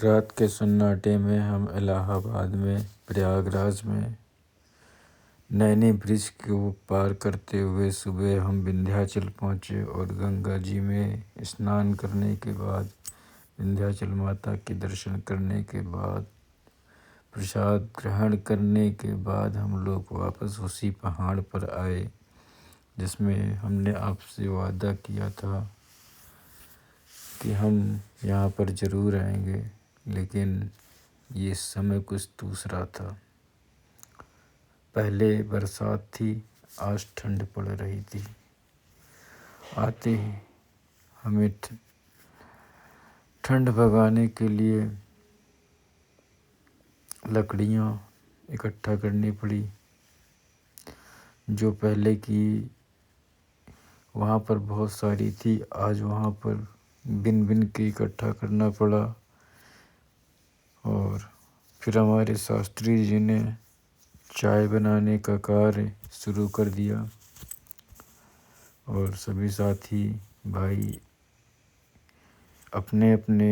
रात के सन्नाटे में हम इलाहाबाद में प्रयागराज में नैनी ब्रिज को पार करते हुए सुबह हम विंध्याचल पहुँचे और गंगा जी में स्नान करने के बाद विंध्याचल माता के दर्शन करने के बाद प्रसाद ग्रहण करने के बाद हम लोग वापस उसी पहाड़ पर आए जिसमें हमने आपसे वादा किया था कि हम यहाँ पर ज़रूर आएंगे, लेकिन ये समय कुछ दूसरा था। पहले बरसात थी, आज ठंड पड़ रही थी। आते ही हमें ठंड भगाने के लिए लकड़ियाँ इकट्ठा करनी पड़ी, जो पहले की वहाँ पर बहुत सारी थी, आज वहाँ पर बिन बिन के इकट्ठा करना पड़ा। और फिर हमारे शास्त्री जी ने चाय बनाने का कार्य शुरू कर दिया और सभी साथी भाई अपने अपने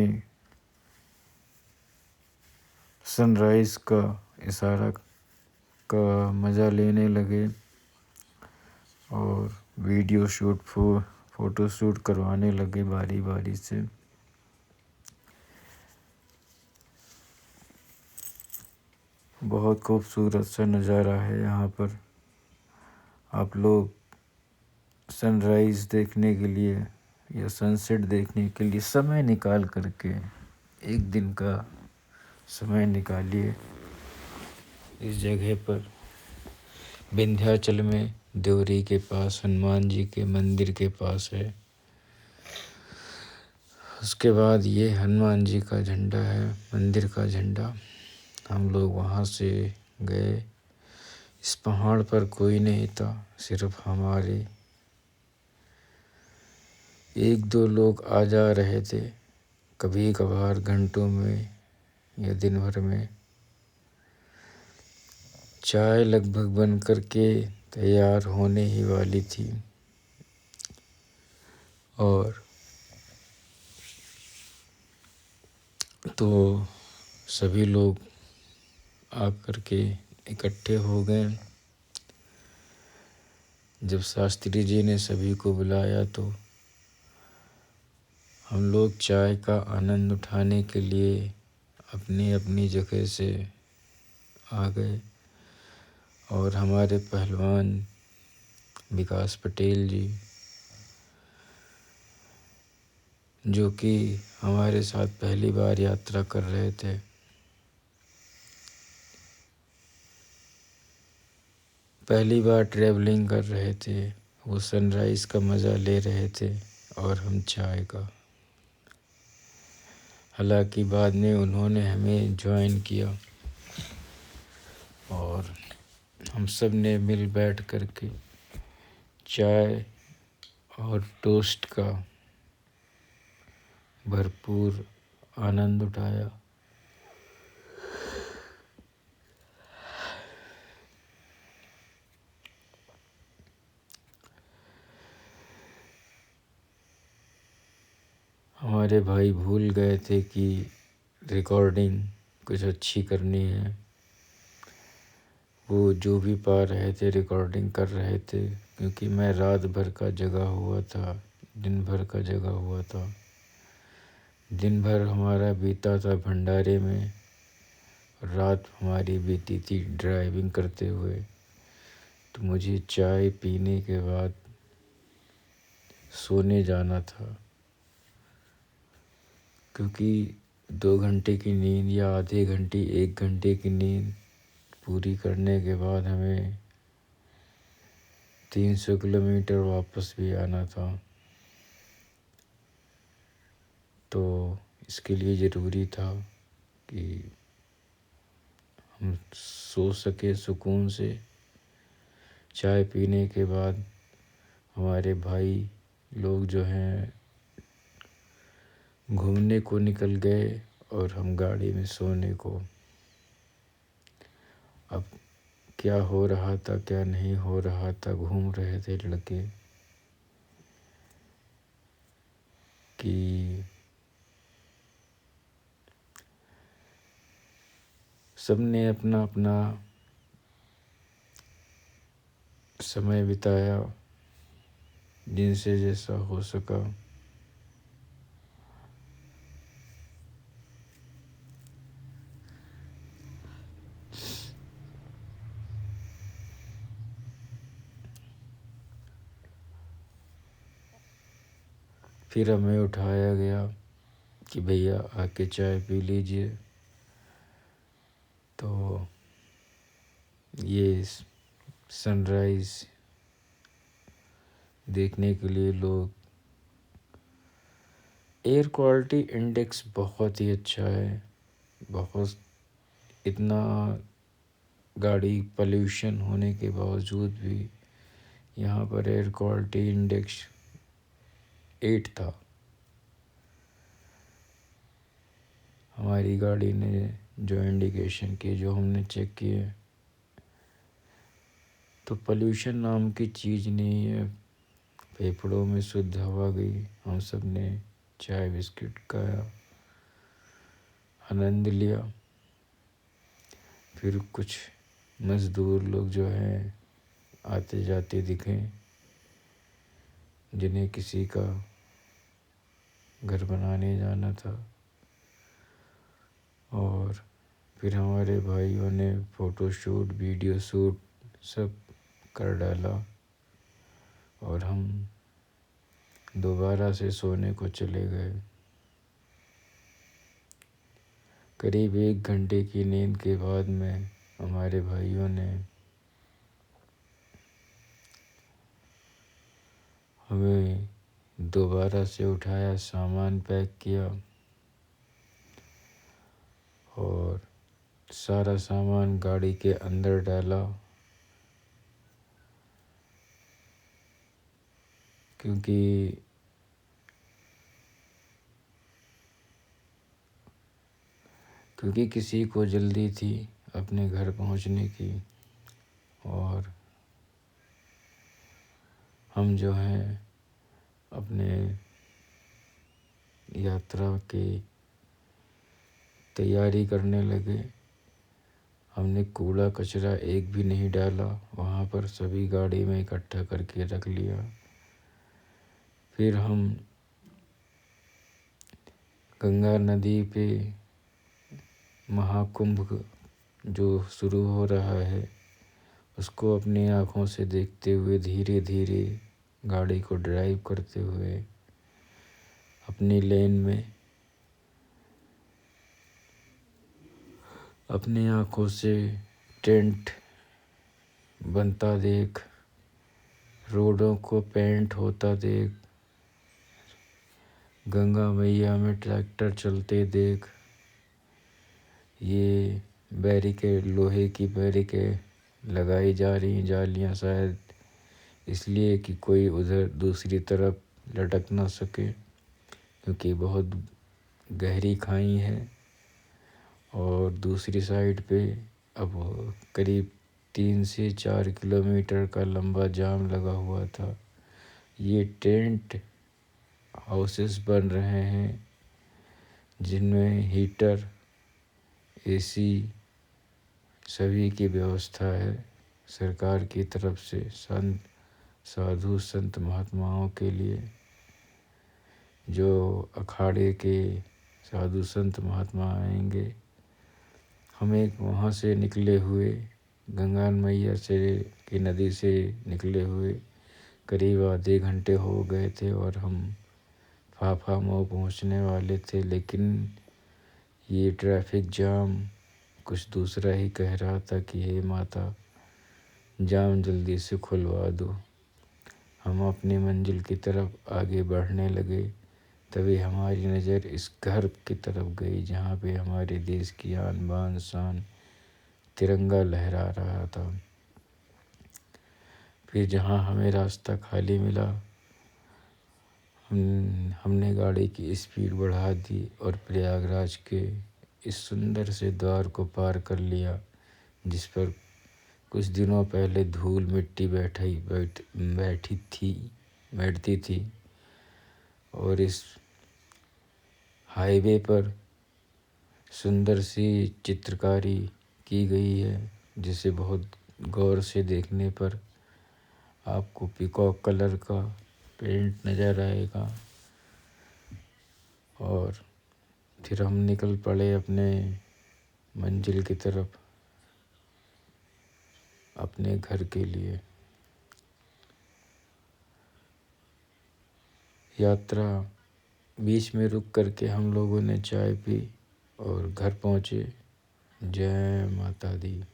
सनराइज़ का इशारा का मज़ा लेने लगे और वीडियो शूट फ़ोटो शूट करवाने लगे बारी बारी से। बहुत खूबसूरत सा नज़ारा है यहाँ पर। आप लोग सनराइज़ देखने के लिए या सनसेट देखने के लिए समय निकाल करके एक दिन का समय निकालिए। इस जगह पर विंध्याचल में देवरी के पास हनुमान जी के मंदिर के पास है। उसके बाद ये हनुमान जी का झंडा है, मंदिर का झंडा। हम लोग वहाँ से गए। इस पहाड़ पर कोई नहीं था, सिर्फ हमारे एक दो लोग आ जा रहे थे, कभी कभार घंटों में या दिन भर में। चाय लगभग बन करके तैयार होने ही वाली थी और तो सभी लोग आकर के इकट्ठे हो गए। जब शास्त्री जी ने सभी को बुलाया तो हम लोग चाय का आनंद उठाने के लिए अपनी अपनी जगह से आ गए और हमारे पहलवान विकास पटेल जी, जो कि हमारे साथ पहली बार यात्रा कर रहे थे, पहली बार ट्रैवलिंग कर रहे थे, वो सनराइज़ का मज़ा ले रहे थे और हम चाय का। हालांकि बाद में उन्होंने हमें ज्वाइन किया और हम सब ने मिल बैठ करके चाय और टोस्ट का भरपूर आनंद उठाया। हमारे भाई भूल गए थे कि रिकॉर्डिंग कुछ अच्छी करनी है। वो जो भी पा रहे थे रिकॉर्डिंग कर रहे थे, क्योंकि मैं रात भर का जगा हुआ था, दिन भर का जगा हुआ था। दिन भर हमारा बीता था भंडारे में, रात हमारी बीती थी ड्राइविंग करते हुए। तो मुझे चाय पीने के बाद सोने जाना था, क्योंकि 2 घंटे की नींद या आधे घंटे 1 घंटे की नींद पूरी करने के बाद हमें 300 किलोमीटर वापस भी आना था। तो इसके लिए ज़रूरी था कि हम सो सके सुकून से। चाय पीने के बाद हमारे भाई लोग जो हैं घूमने को निकल गए और हम गाड़ी में सोने को। अब क्या हो रहा था क्या नहीं हो रहा था, घूम रहे थे लड़के कि सबने अपना अपना समय बिताया, जिनसे जैसा हो सका। फिर हमें उठाया गया कि भैया आके चाय पी लीजिए। तो ये सनराइज़ देखने के लिए लोग, एयर क्वालिटी इंडेक्स बहुत ही अच्छा है। बहुत, इतना गाड़ी पॉल्यूशन होने के बावजूद भी यहाँ पर एयर क्वालिटी इंडेक्स 8 था। हमारी गाड़ी ने जो इंडिकेशन की, जो हमने चेक किए, तो पॉल्यूशन नाम की चीज़ नहीं है। फेफड़ों में शुद्ध हवा गई। हम सब ने चाय बिस्किट का आनंद लिया। फिर कुछ मज़दूर लोग जो हैं आते जाते दिखे, जिन्हें किसी का घर बनाने जाना था। और फिर हमारे भाइयों ने फ़ोटो शूट, वीडियो शूट सब कर डाला और हम दोबारा से सोने को चले गए। करीब 1 घंटे की नींद के बाद में हमारे भाइयों ने हमें दोबारा से उठाया, सामान पैक किया और सारा सामान गाड़ी के अंदर डाला। क्योंकि किसी को जल्दी थी अपने घर पहुंचने की, और हम जो हैं अपने यात्रा की तैयारी करने लगे। हमने कूड़ा कचरा एक भी नहीं डाला वहाँ पर, सभी गाड़ी में इकट्ठा करके रख लिया। फिर हम गंगा नदी पे महाकुंभ जो शुरू हो रहा है उसको अपनी आँखों से देखते हुए धीरे धीरे गाड़ी को ड्राइव करते हुए अपनी लेन में अपनी आँखों से टेंट बनता देख, रोडों को पेंट होता देख, गंगा मैया में ट्रैक्टर चलते देख, ये बैरिकेड, लोहे की बैरिकेड लगाई जा रही जालियां, शायद इसलिए कि कोई उधर दूसरी तरफ लटक ना सके, क्योंकि बहुत गहरी खाई है। और दूसरी साइड पे अब करीब 3 से 4 किलोमीटर का लंबा जाम लगा हुआ था। ये टेंट हाउसेस बन रहे हैं जिनमें हीटर, एसी सभी की व्यवस्था है सरकार की तरफ से, साधु संत महात्माओं के लिए। जो अखाड़े के साधु संत महात्मा आएंगे, हम एक वहाँ से निकले हुए, गंगा मैया से की नदी से निकले हुए करीब आधे घंटे हो गए थे और हम फाफा मऊ पहुँचने वाले थे। लेकिन ये ट्रैफिक जाम कुछ दूसरा ही कह रहा था कि हे माता, जाम जल्दी से खुलवा दो। हम अपनी मंजिल की तरफ आगे बढ़ने लगे, तभी हमारी नज़र इस घर की तरफ गई जहाँ पे हमारे देश की आन बान शान तिरंगा लहरा रहा था। फिर जहाँ हमें रास्ता खाली मिला, हमने गाड़ी की स्पीड बढ़ा दी और प्रयागराज के इस सुंदर से द्वार को पार कर लिया, जिस पर कुछ दिनों पहले धूल मिट्टी बैठती थी। और इस हाईवे पर सुंदर सी चित्रकारी की गई है, जिसे बहुत गौर से देखने पर आपको पीकॉक कलर का पेंट नज़र आएगा। और फिर हम निकल पड़े अपने मंजिल की तरफ, अपने घर के लिए। यात्रा बीच में रुक करके हम लोगों ने चाय पी और घर पहुँचे। जय माता दी।